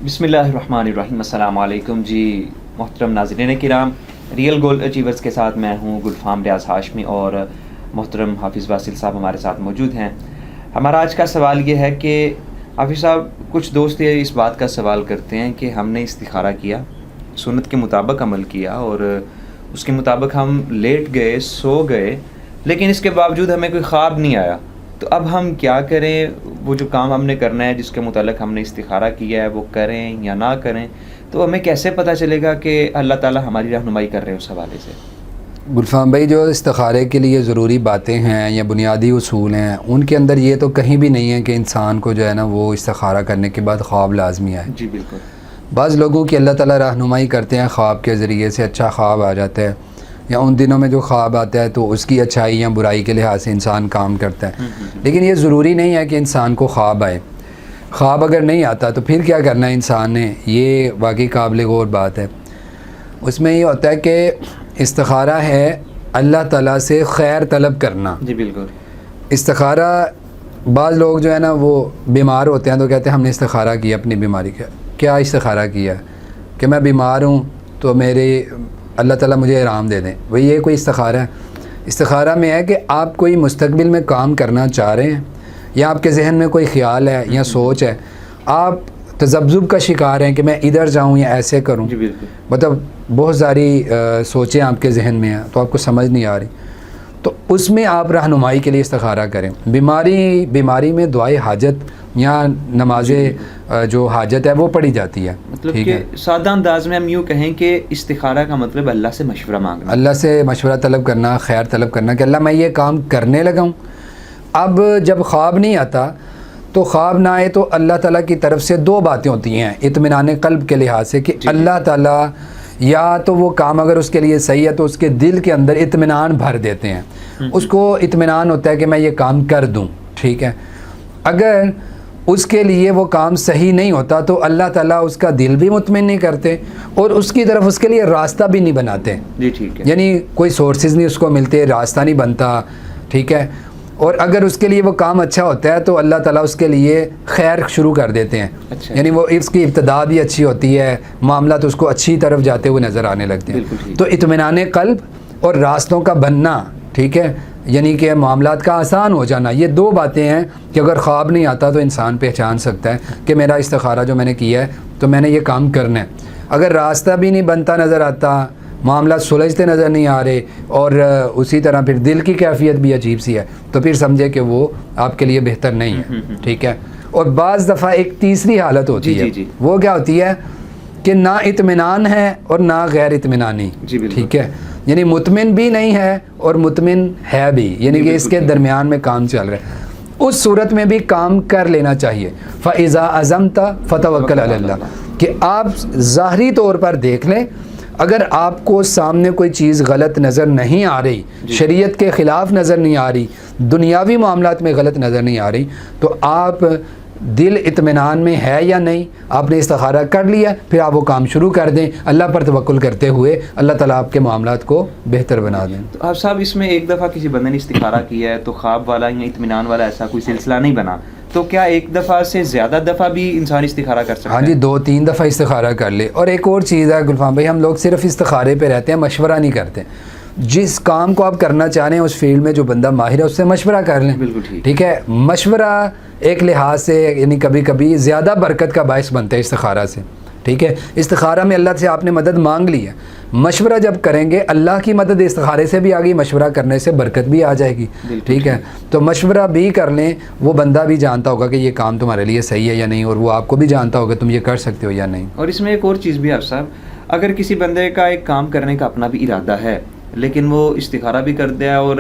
بسم اللہ الرحمن الرحیم. السلام علیکم جی محترم ناظرین کرام. ریئل گول اچیورز کے ساتھ میں ہوں گلفام ریاض ہاشمی اور محترم حافظ واصل صاحب ہمارے ساتھ موجود ہیں. ہمارا آج کا سوال یہ ہے کہ حافظ صاحب, کچھ دوست یہ اس بات کا سوال کرتے ہیں کہ ہم نے استخارہ کیا, سنت کے مطابق عمل کیا اور اس کے مطابق ہم لیٹ گئے, سو گئے, لیکن اس کے باوجود ہمیں کوئی خواب نہیں آیا, تو اب ہم کیا کریں؟ وہ جو کام ہم نے کرنا ہے جس کے متعلق ہم نے استخارہ کیا ہے وہ کریں یا نہ کریں, تو ہمیں کیسے پتہ چلے گا کہ اللہ تعالیٰ ہماری رہنمائی کر رہے ہیں اس حوالے سے؟ گلفام بھائی, جو استخارے کے لیے ضروری باتیں ہیں یا بنیادی اصول ہیں, ان کے اندر یہ تو کہیں بھی نہیں ہے کہ انسان کو جو ہے نا وہ استخارہ کرنے کے بعد خواب لازمی آئے. جی بالکل. بعض لوگوں کی اللہ تعالیٰ رہنمائی کرتے ہیں خواب کے ذریعے سے, اچھا خواب آ جاتا ہے, یا ان دنوں میں جو خواب آتا ہے تو اس کی اچھائی یا برائی کے لحاظ سے انسان کام کرتا ہے. لیکن یہ ضروری نہیں ہے کہ انسان کو خواب آئے. خواب اگر نہیں آتا تو پھر کیا کرنا ہے انسان نے, یہ واقعی قابل غور بات ہے. اس میں یہ ہوتا ہے کہ استخارہ ہے اللہ تعالیٰ سے خیر طلب کرنا. جی بالکل. استخارہ, بعض لوگ جو ہے نا وہ بیمار ہوتے ہیں تو کہتے ہیں ہم نے استخارہ کیا اپنی بیماری کا. کیا استخارہ کیا کہ میں بیمار ہوں تو میرے اللہ تعالیٰ مجھے آرام دے دیں, وہ یہ کوئی استخارہ ہے؟ استخارہ میں ہے کہ آپ کوئی مستقبل میں کام کرنا چاہ رہے ہیں, یا آپ کے ذہن میں کوئی خیال ہے یا سوچ ہے, آپ تذبذب کا شکار ہیں کہ میں ادھر جاؤں یا ایسے کروں. جی بالکل. مطلب بہت ساری سوچیں آپ کے ذہن میں ہیں تو آپ کو سمجھ نہیں آ رہی, تو اس میں آپ رہنمائی کے لیے استخارہ کریں. بیماری میں دعائے حاجت یا نماز جو حاجت ہے وہ پڑھی جاتی ہے. مطلب کہ سادہ انداز میں ہم یوں کہیں کہ استخارہ کا مطلب اللہ سے مشورہ مانگنا, اللہ سے مشورہ طلب کرنا, خیر طلب کرنا کہ اللہ میں یہ کام کرنے لگا ہوں. اب جب خواب نہیں آتا تو خواب نہ آئے تو اللہ تعالیٰ کی طرف سے دو باتیں ہوتی ہیں اطمینان قلب کے لحاظ سے, کہ اللہ تعالیٰ یا تو وہ کام اگر اس کے لیے صحیح ہے تو اس کے دل کے اندر اطمینان بھر دیتے ہیں, اس کو اطمینان ہوتا ہے کہ میں یہ کام کر دوں. ٹھیک ہے. اگر اس کے لیے وہ کام صحیح نہیں ہوتا تو اللہ تعالیٰ اس کا دل بھی مطمئن نہیں کرتے اور اس کی طرف اس کے لیے راستہ بھی نہیں بناتے. جی ٹھیک ہے. یعنی کوئی سورسز نہیں اس کو ملتے, راستہ نہیں بنتا. ٹھیک ہے. اور اگر اس کے لیے وہ کام اچھا ہوتا ہے تو اللہ تعالیٰ اس کے لیے خیر شروع کر دیتے ہیں. اچھا. یعنی وہ اس کی ابتدا بھی اچھی ہوتی ہے, معاملات اس کو اچھی طرف جاتے ہوئے نظر آنے لگتے ہیں. تو اطمینان قلب اور راستوں کا بننا, ٹھیک ہے, یعنی کہ معاملات کا آسان ہو جانا, یہ دو باتیں ہیں کہ اگر خواب نہیں آتا تو انسان پہچان سکتا ہے کہ میرا استخارہ جو میں نے کیا ہے تو میں نے یہ کام کرنا ہے. اگر راستہ بھی نہیں بنتا نظر آتا, معاملات سلجھتے نظر نہیں آ رہے, اور اسی طرح پھر دل کی کیفیت بھی عجیب سی ہے, تو پھر سمجھے کہ وہ آپ کے لیے بہتر نہیں ہے. ٹھیک ہے. اور بعض دفعہ ایک تیسری حالت ہوتی ہے, وہ کیا ہوتی ہے کہ نہ اطمینان ہے اور نہ غیر اطمینانی. ٹھیک ہے. یعنی مطمئن بھی نہیں ہے اور مطمئن ہے بھی, یعنی کہ اس کے درمیان میں کام چل رہا ہے. اس صورت میں بھی کام کر لینا چاہیے. فَإِذَا عَزَمْتَ فَتَوَكَّلْ عَلَى اللَّهِ, کہ آپ ظاہری طور پر دیکھ لیں, اگر آپ کو سامنے کوئی چیز غلط نظر نہیں آ رہی, شریعت کے خلاف نظر نہیں آ رہی, دنیاوی معاملات میں غلط نظر نہیں آ رہی, تو آپ دل اطمینان میں ہے یا نہیں, آپ نے استخارہ کر لیا, پھر آپ وہ کام شروع کر دیں اللہ پر توکل کرتے ہوئے, اللہ تعالیٰ آپ کے معاملات کو بہتر بنا دیں. تو آپ صاحب اس میں ایک دفعہ کسی بندے نے استخارہ کیا ہے تو خواب والا یا اطمینان والا ایسا کوئی سلسلہ نہیں بنا, تو کیا ایک دفعہ سے زیادہ دفعہ بھی انسان استخارہ کر سکتا ہے؟ ہاں جی, 2-3 دفعہ استخارہ کر لے. اور ایک اور چیز ہے گلفام بھائی, ہم لوگ صرف استخارے پہ رہتے ہیں, مشورہ نہیں کرتے. جس کام کو آپ کرنا چاہ رہے ہیں اس فیلڈ میں جو بندہ ماہر ہے اس سے مشورہ کر لیں. بالکل ٹھیک ہے. مشورہ ایک لحاظ سے یعنی کبھی کبھی زیادہ برکت کا باعث بنتا ہے استخارہ سے. ٹھیک ہے. استخارہ میں اللہ سے آپ نے مدد مانگ لی ہے, مشورہ جب کریں گے اللہ کی مدد استخارے سے بھی آ گئی, مشورہ کرنے سے برکت بھی آ جائے گی. ٹھیک ہے. تو مشورہ بھی کر لیں, وہ بندہ بھی جانتا ہوگا کہ یہ کام تمہارے لیے صحیح ہے یا نہیں, اور وہ آپ کو بھی جانتا ہوگا تم یہ کر سکتے ہو یا نہیں. اور اس میں ایک اور چیز بھی ہے صاحب, اگر کسی بندے کا ایک کام کرنے کا اپنا بھی ارادہ ہے لیکن وہ استخارہ بھی کرتا ہے اور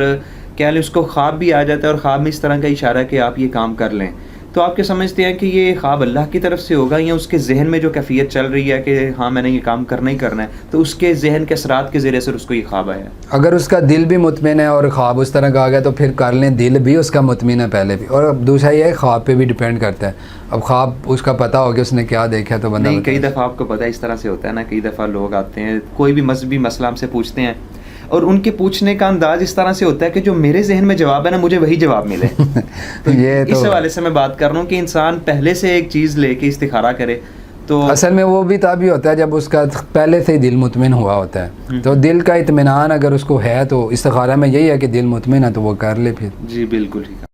کیا لیں اس کو خواب بھی آ جاتا ہے اور خواب میں اس طرح کا اشارہ ہے کہ آپ یہ کام کر لیں, تو آپ کیا سمجھتے ہیں کہ یہ خواب اللہ کی طرف سے ہوگا یا اس کے ذہن میں جو کیفیت چل رہی ہے کہ ہاں میں نے یہ کام کرنا ہی کرنا ہے, تو اس کے ذہن کے اثرات کے ذریعے سے اس کو یہ خواب آیا؟ اگر اس کا دل بھی مطمئن ہے اور خواب اس طرح کا آ گیا تو پھر کر لیں, دل بھی اس کا مطمئن ہے پہلے بھی. اور اب دوسرا یہ ہے خواب پہ بھی ڈیپینڈ کرتا ہے, اب خواب اس کا پتہ ہو کہ اس نے کیا دیکھا تو بندہ نہیں. کئی دفعہ آپ کو پتہ ہے اس طرح سے ہوتا ہے نا, کئی دفعہ لوگ آتے ہیں کوئی بھی مذہبی مسئلہ ہم سے پوچھتے ہیں اور ان کے پوچھنے کا انداز اس طرح سے ہوتا ہے کہ جو میرے ذہن میں جواب ہے نا مجھے وہی جواب ملے. تو اس حوالے سے میں بات کر رہا ہوں کہ انسان پہلے سے ایک چیز لے کے استخارہ کرے تو اصل میں وہ بھی تبھی ہوتا ہے جب اس کا پہلے سے ہی دل مطمئن ہوا ہوتا ہے. تو دل کا اطمینان اگر اس کو ہے تو استخارہ میں یہی ہے کہ دل مطمئن ہے تو وہ کر لے پھر. جی بالکل ٹھیک ہے.